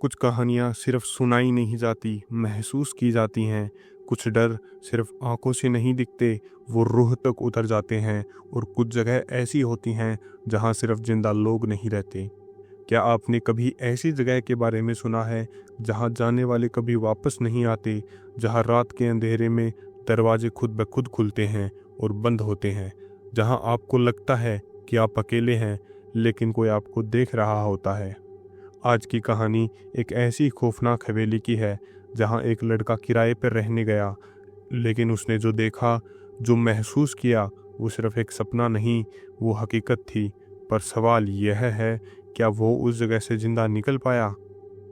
कुछ कहानियाँ सिर्फ सुनाई नहीं जाती, महसूस की जाती हैं। कुछ डर सिर्फ आंखों से नहीं दिखते, वो रूह तक उतर जाते हैं। और कुछ जगह ऐसी होती हैं जहाँ सिर्फ जिंदा लोग नहीं रहते। क्या आपने कभी ऐसी जगह के बारे में सुना है जहाँ जाने वाले कभी वापस नहीं आते, जहाँ रात के अंधेरे में दरवाजे खुद ब खुद खुलते हैं और बंद होते हैं, जहाँ आपको लगता है कि आप अकेले हैं लेकिन कोई आपको देख रहा होता है। आज की कहानी एक ऐसी खौफनाक हवेली की है जहाँ एक लड़का किराए पर रहने गया, लेकिन उसने जो देखा, जो महसूस किया, वो सिर्फ एक सपना नहीं, वो हकीकत थी। पर सवाल यह है, क्या वो उस जगह से जिंदा निकल पाया?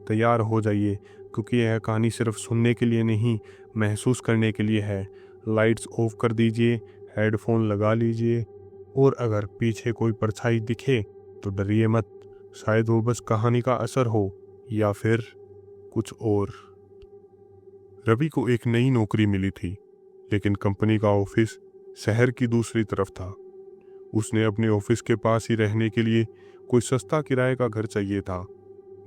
तैयार हो जाइए, क्योंकि यह कहानी सिर्फ सुनने के लिए नहीं, महसूस करने के लिए है। लाइट्स ऑफ कर दीजिए, हेडफोन लगा लीजिए, और अगर पीछे कोई परछाई दिखे तो डरिए मत। शायद वो बस कहानी का असर हो, या फिर कुछ और। रवि को एक नई नौकरी मिली थी, लेकिन कंपनी का ऑफिस शहर की दूसरी तरफ था। उसने अपने ऑफिस के पास ही रहने के लिए कोई सस्ता किराए का घर चाहिए था।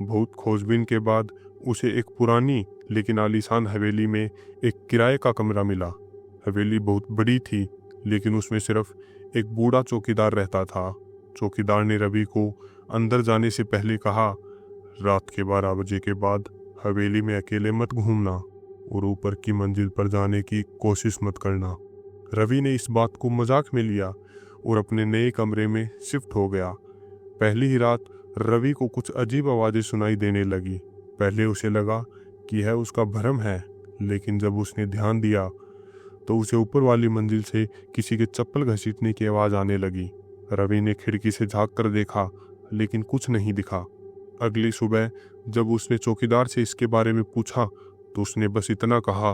बहुत खोजबीन के बाद उसे एक पुरानी लेकिन आलीशान हवेली में एक किराए का कमरा मिला। हवेली बहुत बड़ी थी, लेकिन उसमें सिर्फ एक बूढ़ा चौकीदार रहता था। चौकीदार ने रवि को अंदर जाने से पहले कहा, रात के 12 बजे के बाद हवेली में अकेले मत घूमना और ऊपर की मंजिल पर जाने की कोशिश मत करना। रवि ने इस बात को मजाक में लिया और अपने नए कमरे में शिफ्ट हो गया। पहली ही रात रवि को कुछ अजीब आवाज़ें सुनाई देने लगी। पहले उसे लगा कि यह उसका भ्रम है, लेकिन जब उसने ध्यान दिया तो उसे ऊपर वाली मंजिल से किसी के चप्पल घसीटने की आवाज़ आने लगी। रवि ने खिड़की से झांक कर देखा, लेकिन कुछ नहीं दिखा। अगली सुबह जब उसने चौकीदार से इसके बारे में पूछा तो उसने बस इतना कहा,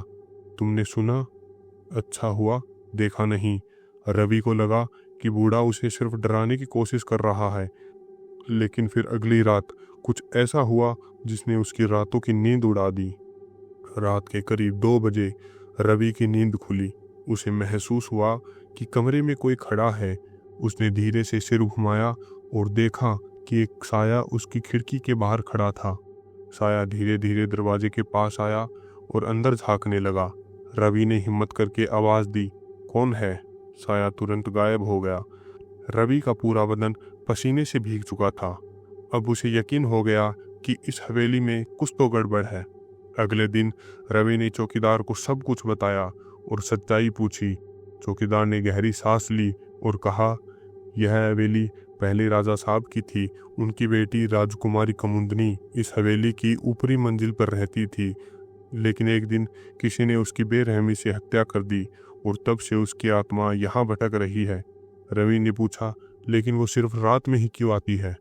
तुमने सुना? अच्छा हुआ देखा नहीं। रवि को लगा कि बूढ़ा उसे सिर्फ डराने की कोशिश कर रहा है, लेकिन फिर अगली रात कुछ ऐसा हुआ जिसने उसकी रातों की नींद उड़ा दी। रात के करीब 2 बजे रवि की नींद खुली। उसे महसूस हुआ कि कमरे में कोई खड़ा है। उसने धीरे से सिर घुमाया और देखा कि एक साया उसकी खिड़की के बाहर खड़ा था। साया धीरे धीरे दरवाजे के पास आया और अंदर झांकने लगा। रवि ने हिम्मत करके आवाज़ दी, कौन है? साया तुरंत गायब हो गया। रवि का पूरा बदन पसीने से भीग चुका था। अब उसे यकीन हो गया कि इस हवेली में कुछ तो गड़बड़ है। अगले दिन रवि ने चौकीदार को सब कुछ बताया और सच्चाई पूछी। चौकीदार ने गहरी सांस ली और कहा, यह हवेली पहले राजा साहब की थी। उनकी बेटी राजकुमारी कमुंदनी इस हवेली की ऊपरी मंजिल पर रहती थी, लेकिन एक दिन किसी ने उसकी बेरहमी से हत्या कर दी और तब से उसकी आत्मा यहाँ भटक रही है। रवि ने पूछा, लेकिन वो सिर्फ रात में ही क्यों आती है?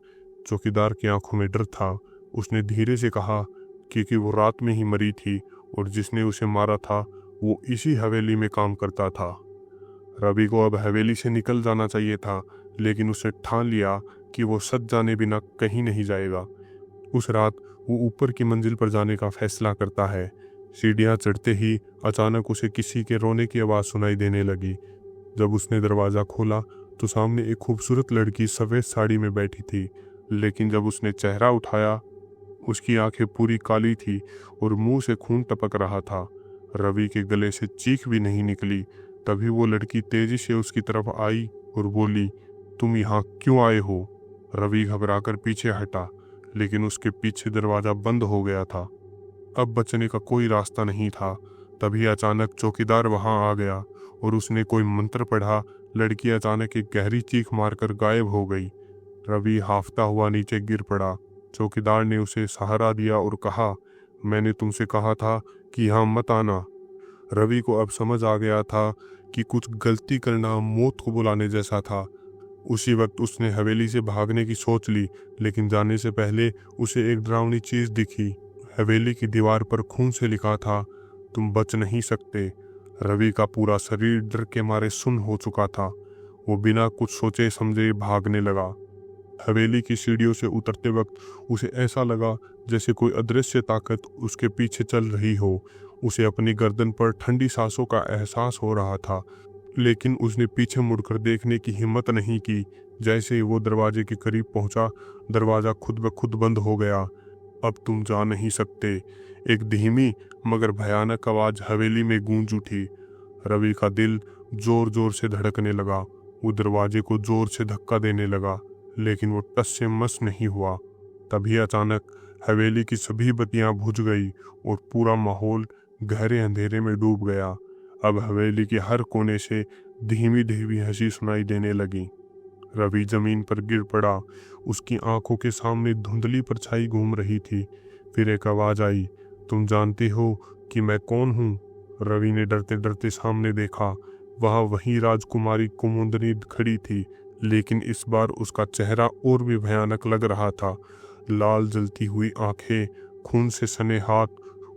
चौकीदार की आंखों में डर था। उसने धीरे से कहा, क्योंकि वो रात में ही मरी थी और जिसने उसे मारा था वो इसी हवेली में काम करता था। रवि को अब हवेली से निकल जाना चाहिए था, लेकिन उसने ठान लिया कि वो सच जाने बिना कहीं नहीं जाएगा। उस रात वो ऊपर की मंजिल पर जाने का फैसला करता है। सीढ़ियाँ चढ़ते ही अचानक उसे किसी के रोने की आवाज़ सुनाई देने लगी। जब उसने दरवाज़ा खोला तो सामने एक खूबसूरत लड़की सफ़ेद साड़ी में बैठी थी, लेकिन जब उसने चेहरा उठाया उसकी आंखें पूरी काली थी और मुंह से खून टपक रहा था। रवि के गले से चीख भी नहीं निकली। तभी वो लड़की तेजी से उसकी तरफ आई और बोली, तुम यहाँ क्यों आए हो? रवि घबराकर पीछे हटा, लेकिन उसके पीछे दरवाज़ा बंद हो गया था। अब बचने का कोई रास्ता नहीं था। तभी अचानक चौकीदार वहाँ आ गया और उसने कोई मंत्र पढ़ा। लड़की अचानक एक गहरी चीख मारकर गायब हो गई। रवि हाफता हुआ नीचे गिर पड़ा। चौकीदार ने उसे सहारा दिया और कहा, मैंने तुमसे कहा था कि यहाँ मत आना। रवि को अब समझ आ गया था कि कुछ गलती करना मौत को बुलाने जैसा था। उसी वक्त उसने हवेली से भागने की सोच ली, लेकिन जाने से पहले उसे एक डरावनी चीज़ दिखी। हवेली की दीवार पर खून से लिखा था, तुम बच नहीं सकते। रवि का पूरा शरीर डर के मारे सुन्न हो चुका था। वो बिना कुछ सोचे समझे भागने लगा। हवेली की सीढ़ियों से उतरते वक्त उसे ऐसा लगा जैसे कोई अदृश्य ताकत उसके पीछे चल रही हो। उसे अपनी गर्दन पर ठंडी सांसों का एहसास हो रहा था, लेकिन उसने पीछे मुड़कर देखने की हिम्मत नहीं की। जैसे ही वो दरवाजे के करीब पहुंचा, दरवाज़ा खुद ब खुद बंद हो गया। अब तुम जा नहीं सकते। एक धीमी मगर भयानक आवाज हवेली में गूंज उठी। रवि का दिल जोर जोर से धड़कने लगा। वो दरवाजे को जोर से धक्का देने लगा, लेकिन वो टस से मस नहीं हुआ। तभी अचानक हवेली की सभी बत्तियां बुझ गई और पूरा माहौल गहरे अंधेरे में डूब गया। अब हवेली के हर कोने से धीमी धीमी हंसी सुनाई देने लगी। रवि जमीन पर गिर पड़ा। उसकी आंखों के सामने धुंधली परछाई घूम रही थी। फिर एक आवाज आई, तुम जानते हो कि मैं कौन हूँ? रवि ने डरते डरते सामने देखा। वहां वही राजकुमारी कुमुदनी खड़ी थी, लेकिन इस बार उसका चेहरा और भी भयानक लग रहा था। लाल जलती हुई आंखें, खून से सने हाथ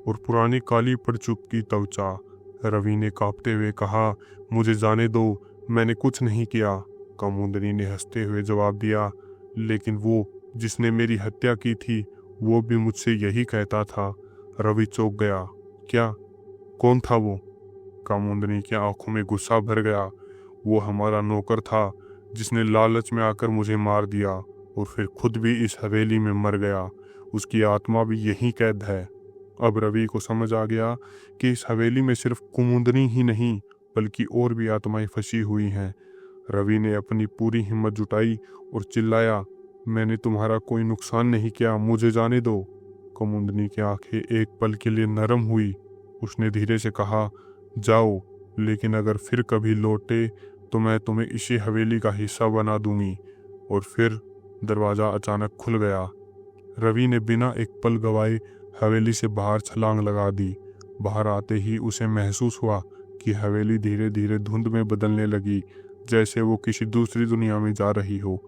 और पुरानी काली पड़ चुकी त्वचा। रवि ने कांपते हुए कहा, मुझे जाने दो, मैंने कुछ नहीं किया। कुमुदनी ने हंसते हुए जवाब दिया, लेकिन वो जिसने मेरी हत्या की थी वो भी मुझसे यही कहता था। रवि चौंक गया। क्या? कौन था वो? कुमुदनी की आंखों में गुस्सा भर गया। वो हमारा नौकर था जिसने लालच में आकर मुझे मार दिया और फिर खुद भी इस हवेली में मर गया। उसकी आत्मा भी यहीं कैद है। अब रवि को समझ आ गया कि इस हवेली में सिर्फ कुमुदनी ही नहीं बल्कि और भी आत्माएं फंसी हुई हैं। रवि ने अपनी पूरी हिम्मत जुटाई और चिल्लाया, मैंने तुम्हारा कोई नुकसान नहीं किया, मुझे जाने दो। कुमुदनी की आंखें एक पल के लिए नरम हुई। उसने धीरे से कहा, जाओ, लेकिन अगर फिर कभी लौटे तो मैं तुम्हें इसी हवेली का हिस्सा बना दूंगी। और फिर दरवाज़ा अचानक खुल गया। रवि ने बिना एक पल गवाए हवेली से बाहर छलांग लगा दी। बाहर आते ही उसे महसूस हुआ कि हवेली धीरे धीरे धुंध में बदलने लगी, जैसे वो किसी दूसरी दुनिया में जा रही हो।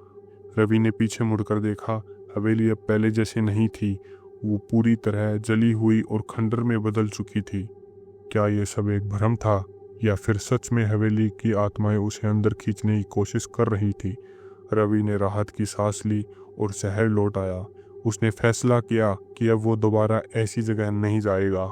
रवि ने पीछे मुड़कर देखा। हवेली अब पहले जैसे नहीं थी। वो पूरी तरह जली हुई और खंडर में बदल चुकी थी। क्या ये सब एक भ्रम था या फिर सच में हवेली की आत्माएं उसे अंदर खींचने की कोशिश कर रही थी? रवि ने राहत की सांस ली और शहर लौट आया। उसने फैसला किया कि अब वो दोबारा ऐसी जगह नहीं जाएगा।